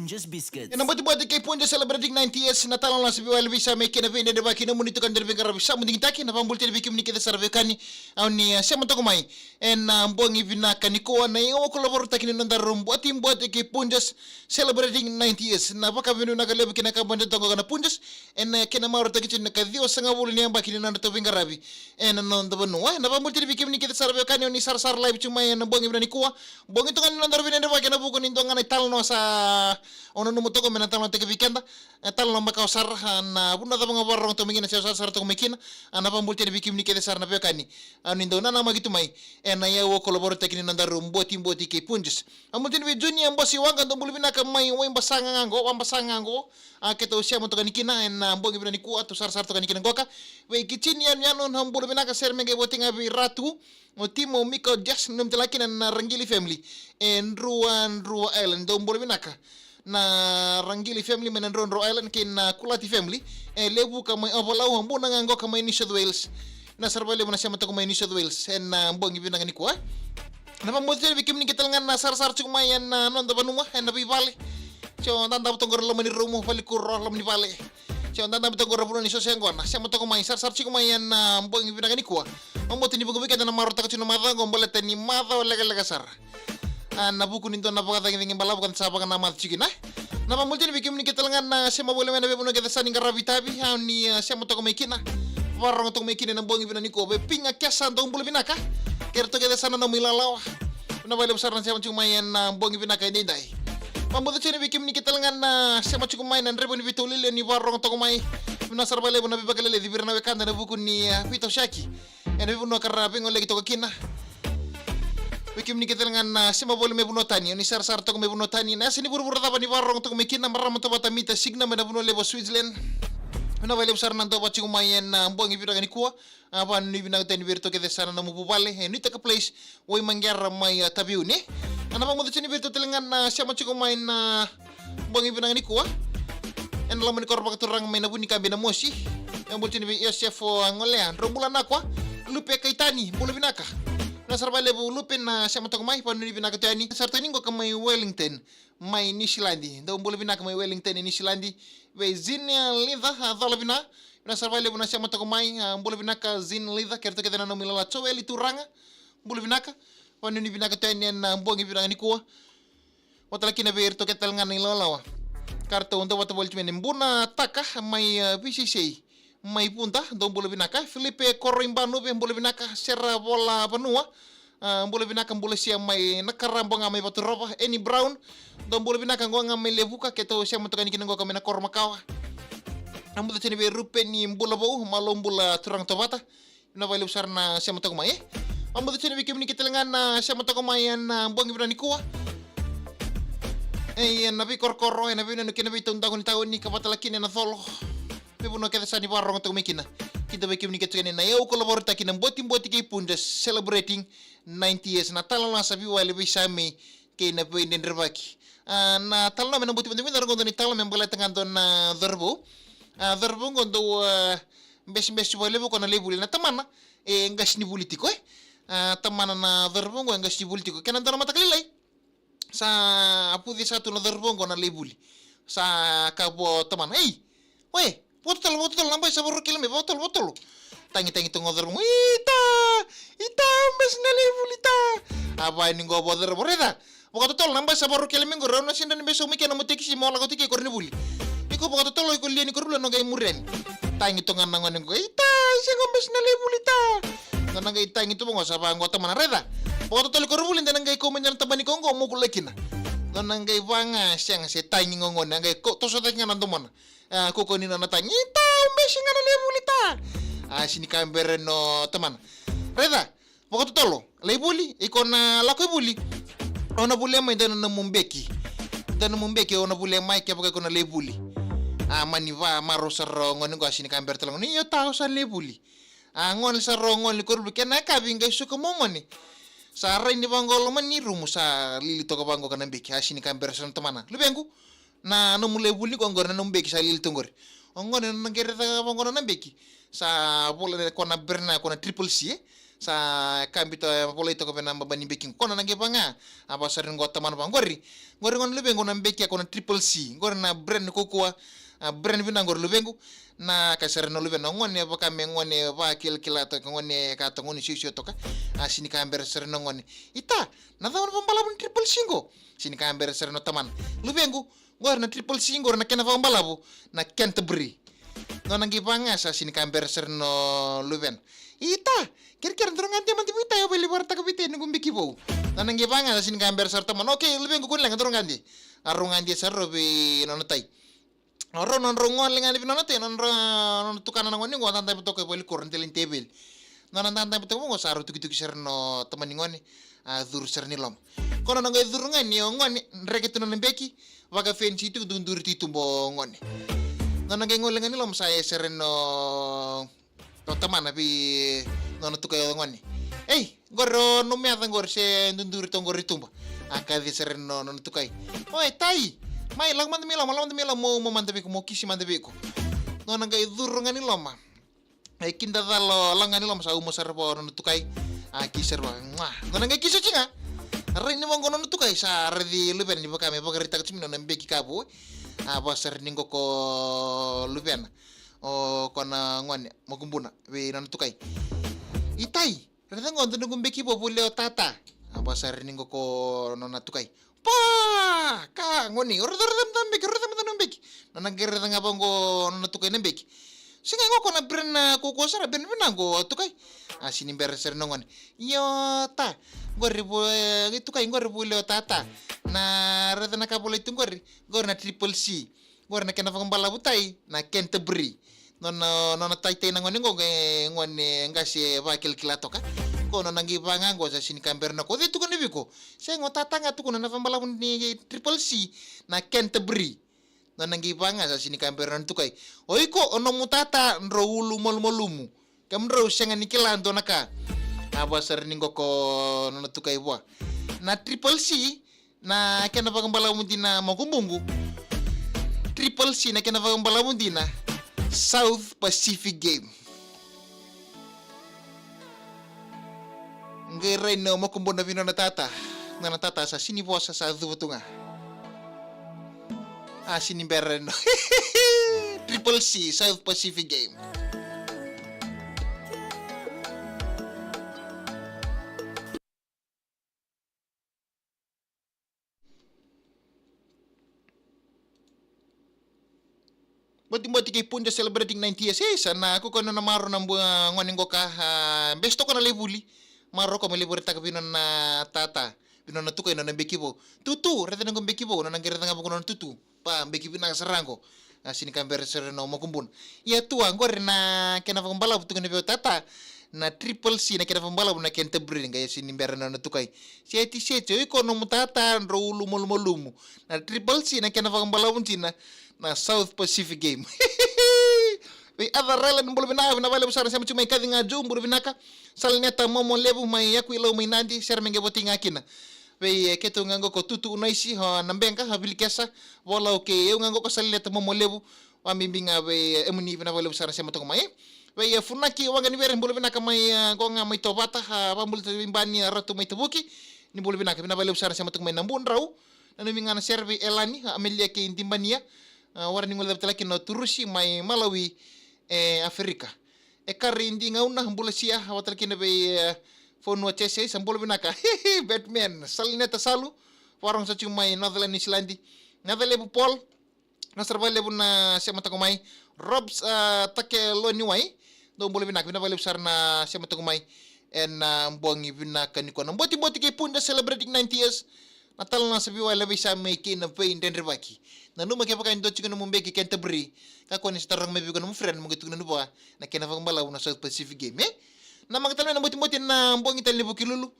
Punjas Biscuits. Yang buat kay Punja celebrating 90 years na talong lang sa biwala bisa may kinapin na ba kinamunito kan derbe karabi sa munding taki na pambulti bikim ni kita sarve kani aw ni siya man to kumay en buang ibina kaniko na yung kolabor taki ni nandarum buat kay Punja celebrating 90 years na baka binu nagalebe kinakabanda to kana Punja en kinamaro taki chin nakadiyo sa ngawul ni ba kinanda to bingarabi en non do banu na pambulti bikim ni kita sarve kani ni sar live chumay na buang ibina ni kuwa buang ito kan nandarbe na ba kinabuko nindo nga talno sa ono numo to menantang te vikenda tal no makau sar na bunda ta mga warong to mingina sa sar to mekina ana pambulti ni bikim ni kede sar na bekani anindo na magitu mai na yawo kolabor tekni na daru mboti ke punjus amulti ni juni ambo si wanga ndo bulbina ka mai wa mbasanga ngo keto sia mo to kanikina na mbongi bina ni ku atu sar to kanikina goka we kichini yan no bulbina ka ser menge botinga bi ratu Timo Miko Jas num telaki na Rangili family en Rua Island do bulbina ka na Rangili family menan Ronro Island kin na Kulati family lebu kamay abalau hambo nangango kamay New South Wales na sarbale mo na siya matako may New South Wales en mbong ibin nangani ko na pamuti bikim ni kitalngan na sar chumayan na non da banuma en na bibale so tanda butong gor lamani rumo palikur lamani bale so tanda butong gor puno ni so sengo na siya matako may sar chumayan na mbong ibin nangani ko mamuti ni bugo bikata na marota ka chuna mata ngombole tani mata lega sar na buku ninto na pagkata nging balap kan sa pagkana mat chikin na pamulti ni bikim ni kitalangan na siya mabole mena bebuno kita saning karabitabi ni siya mo to kumikina warong to kumikina ng buong ibina ni ko be pinga kesa tong bule binaka kerto kita sana na milalaw na bale besar na siya mo mayan na buong ibina kay dinday pamulti ni bikim ni kitalangan na siya mo mayan na rebo ni bitulil ni warong to kumay na sarbale mo na bibagalele di birna wekanda na buku ni Pito Shaki ene bebuno karabing olegi to kina Wikim ni kita dengan sima boleh mebuno tani, ni sar to mebuno tani. Na sini buru tapa ni warong to mekin na maram to batamita signa mena buno lebo Switzerland. Na bale besar nanto bachi kumayan na mbong ibira ni kuwa. Apa ni bina tani berto ke desana na mububale. Ni taka place way manggar may tabiu ni. Ana pa mo ni berto telengan na siya machi kumayan na mbong ibira ni kuwa. En lamun ni korba katurang may nabuni kambi na mosi. Yang boleh ni chef ngolea. Rombulan nakwa. Lupe kay tani, bulu binaka. Na sarbale bu lupin na siya matong may panu ni binaka tani sarto ningo kamay Wellington may New Zealandi daw bolo binaka may Wellington New Zealandi we zin lidha dhala bina na sarbale bu na siya matong may bolo binaka zin lidha kerto kita na milala choweli turanga bolo binaka panu ni binaka tani na mbongi binaka ni kuwa watalaki na berto ketal nga nilalawa karto ndo wata bolch men mbuna taka may BCC may punta dong bolo binaka Felipe Corimbano be bolo binaka serra bola banua bolo binaka bolo siya may nakarambong nga may baturopa Eni Brown dong bolo binaka nga may levuka keto siya matukan kinang kami na kormakawa ang buto siya ni rupe ni bolo bo malong bola turang tobata na bali usar na siya matukumay ang buto siya ni bikim ni kitalangan na siya matukumayan na buwang ibra ni kuwa nabi korkoro nabi na kinabi tahun ni kapatalakin na tholo Pebuno kita sani warong to mikina. Kita bikin ni kita na yau kolabor ta kinang boti kay Punjas celebrating 90 years na talo na sabi wali bisami kay na pwede nderbaki. Na talo na boti na gondo ni talo men bala tangan don na derbo. Derbo gondo bes wali ko na lebuli na tamana ngas ni politiko tamana na derbo ngo ngas ni politiko. Kenan talo matakalilay. Sa apu di satu na derbo ngo na lebuli. Sa kabo taman. Hey. Weh botol lambai sabor kilome botol tangi to ngodor ita ambes nale bulita apa ini go bodor boreda bokato tol lambai sabor kilome ngoro na sindan beso mike na muteki si mola ko tiki korni buli iko bokato tol ko lieni ko rulo no gay muren tangi to ngan ngon ngo ita singo ambes nale bulita ngana gay tangi to ngo sapa ngo teman reda bokato tol ko rubulin dan gay ko menyan tabani ko ngo mo kulekina ngana gay wanga siang se tangi ngon ngay ko to so tanya nandomon koko ni na natanya ita umbesi ngana lebulita sini kamber no teman reda pokok tolo lebuli ikona lako buli ona bule mai dan na mumbeki ona bule mai ke pokok na lebuli mani va maro sarro ngoni ko sini kamber tolo ni yo tao sa lebuli ngon sarro ngoni ko rubu kena ka binga suko momoni sa rai ni bangol mani rumu sa lili to ko bango kana beki sini kamber san temana lubengu na no mule buli ko ngor na mbeki sa lil tongor ngor na ngere ta ngor na mbeki sa bola ko na berna ko na triple C sa kambito polito ko pena babani beking kono nange banga apa sarin gota man bangori ngori ngon lubengo na beki ko na triple C ngori na brand ko ko brand bina ngori lubengo na kasar no luben ngone ba kame ngone ba kilato ngone ka to ngone sisio to ka sini ka amber ser no ngone ita na tawon pambalabu triple C ngo sini ka amber ser no taman lubengo ngori na triple C ngori na kena pambalabu na Canterbury no nangi banga sa sini ka amber ser no luben ita kira-kira ndoro ngante man tibu ita yo beli warta kapite nungum bikibo nanang banga sa sini ka amber ser taman oke lubengo kun lang ndoro ngante arungan dia sarro be nonotai Oro non rongon lengan di pinona te non tukana ngoni ngo tanta beto ko beli kurang telin tebel. Non tanta beto ngo saru tuki serno teman ngoni dur sernilom. Kono nang dur ngani ngoni reketu non beki waga fensi tu dundur ti tumbo ngoni. Non nang ngol lengan ilom saya serno to teman abi non tukai ngoni. Goro no me atan gor se dundur tongor tumba. Akadi serno non tukai. Oi tai. Mai lang man mila mo mantabe ko mo kisi mantabe ko no nang kay durungan ni loma ay kinda dalo langan ni loma sa umo sarpo no tukai kisar ba no nang kay kiso chinga rin mo ngono tukai sa redi luben ni baka me bagarita ko no nang beki kabo ba sar ningo ko luben o kona ngone mo kumbuna we no tukai itai reda ngon no beki bo buleo tata ba sar ningo ko no na tukai ka ngoni ordem tambek nanagere nga bongo natukai nembek singa ngoko na bren ko sara ben benango tukai sini berser nongon yo ta gori bo tukai gori bo le tata na reda na kabole tungori gori na triple C gori na kena fambala butai na Canterbury non tai na ngoni ngone ngasi bakil kilato ka kono nangi pangango sa sini kamberna ko itu kan biko saya ngotata nga tuko na fambala ni triple C na Canterbury no nangi panga sa sini kamberna tukai oiko ono mutata ndro ulu molmolumu kamro senga nikilan to naka aba ser ningo ko no tukai bwa na triple C na kena pagambala mundina makumbungu triple C na kena pagambala mundina South Pacific Game Ngeray no makumbo na vino natata sa sini bosa sa dubutunga sini beren no Triple C South Pacific Game Bati kay punja celebrating 90 years sana ako kono na maro ng ngoning ko ka besto ko na lebuli maro ko meliburita ka pinon na tata pinon na tukay na bekibo tutu rete nang bekibo na nanggereta nga ko tutu pa bekibo na sarango sini kamber sereno makumbun ya tua ngor na kena pambala butu ne tata na triple C na kena pambala na Canterbury nga sini berena na tukay seti ko no mutata ro lumulumu na triple C na kena pambala buntina na South Pacific Game. Other island bulu binaka na vale busara sama cuma ikadi ngaju bulu binaka salneta momo lebu mai yaku ilo mai nandi ser menge boti ngakina. Ketu ngango ko tutu unaisi ho nambenga habili kesa wala oke eu ngango ko salneta momo lebu wa mimbinga emuni bina vale busara sama tong mai. Funaki wanga ni bere bulu binaka mai gonga mai tobata ha bambul bimbani ratu mai tebuki ni bulu binaka bina vale busara sama tong mai nambun rau nanu mingana servi elani amelia ke intimbania warning ngol laki no turusi mai Malawi Afrika kari indi ngauna hambula sia watal kina be phone wa chese sambol binaka Batman salineta salu warang sa mai Netherlands New Zealand Netherlands Paul nasarba lebu na sema tako mai Robs take lo ni wai do bole binaka bina bale besar na sema tako mai en mbongi binaka ni kono boti ke punda celebrating 90 years Natal na sabi wala bisa may kinapay den rebaki. Nanu magkapakain do chicken mo mbeki Canterbury. Kako ni starang may bigo mo friend mo gitu nanu ba na kinafang balaw na South Pacific Game. Na magtalme na buti na mbong itan libo kilulu.